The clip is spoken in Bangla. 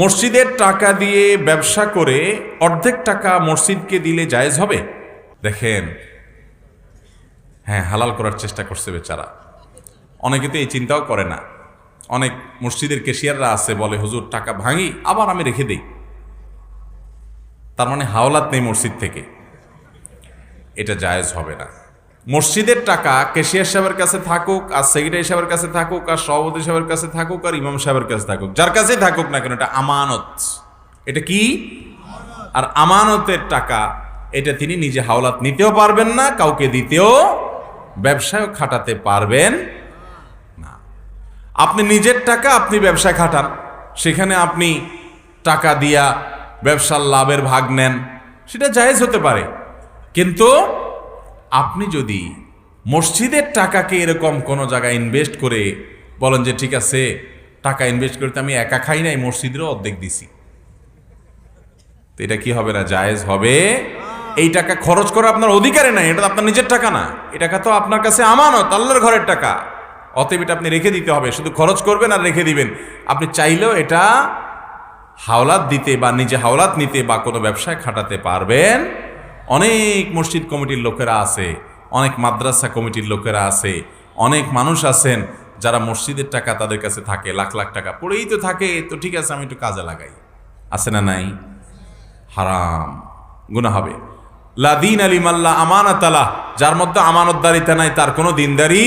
মসজিদের টাকা দিয়ে ব্যবসা করে অর্ধেক টাকা মসজিদকে দিলে জায়েজ হবে? দেখেন, হ্যাঁ, হালাল করার চেষ্টা করছে বেচারা। অনেকে তো এই চিন্তাও করে না। অনেক মসজিদের ক্যাশিয়াররা আছে, বলে হুজুর টাকা ভাঙি আবার আমি রেখে দেই, তার মানে হাওলাত নেই মসজিদ থেকে। এটা জায়েজ হবে না। মসজিদের টাকা ক্যাশিয়ার সাহেবের কাছে থাকুক, আর সেক্রেটারি সাহেবের কাছে থাকুক, আর সভাপতি সাহেবের কাছে থাকুক, আর ইমাম সাহেবের কাছে থাকুক, যার কাছেই থাকুক না কেন, এটা আমানত। এটা কি? আর আমানতের টাকা, এটা তিনি নিজে হাওলাত নিতেও পারবেন না, কাউকে দিতেও, ব্যবসায় খাটাতে পারবেন না। আপনি নিজের টাকা আপনি ব্যবসায় খাটান, সেখানে আপনি টাকা দিয়া ব্যবসার লাভের ভাগ নেন, সেটা জায়েজ হতে পারে। কিন্তু আপনি যদি মসজিদের টাকাকে এরকম কোনো জায়গায় ইনভেস্ট করে বলেন যে ঠিক আছে, টাকা ইনভেস্ট করতে আমি একা খাই নাই, মসজিদেরও অর্ধেক দিছি, তো এটা কি হবে না? জায়েজ হবে। এই টাকা খরচ করা আপনার অধিকারে নাই, এটা তো আপনার নিজের টাকা না, এই টাকা তো আপনার কাছে আমানত, আল্লাহর ঘরের টাকা। অতএব এটা আপনি রেখে দিতে হবে, শুধু খরচ করবেন আর রেখে দিবেন। আপনি চাইলেও এটা হাওলাত দিতে বা নিজে হাওলাত নিতে বা কোনো ব্যবসায় খাটাতে পারবেন। অনেক মসজিদ কমিটির লোকেরা আছে, অনেক মাদ্রাসা কমিটির লোকেরা আছে, অনেক মানুষ আছেন যারা মসজিদের টাকা তাদের কাছে থাকে, লাখ লাখ টাকা পড়েই তো থাকে, তো ঠিক আছে আমি একটু কাজে লাগাই, আছে না নাই? হারাম, গুনাহ হবে। লা দীন আলিমাল্লাহ আমানাত আলাহ, যার মধ্যে আমানতদারিতা নাই তার কোনো দিনদারি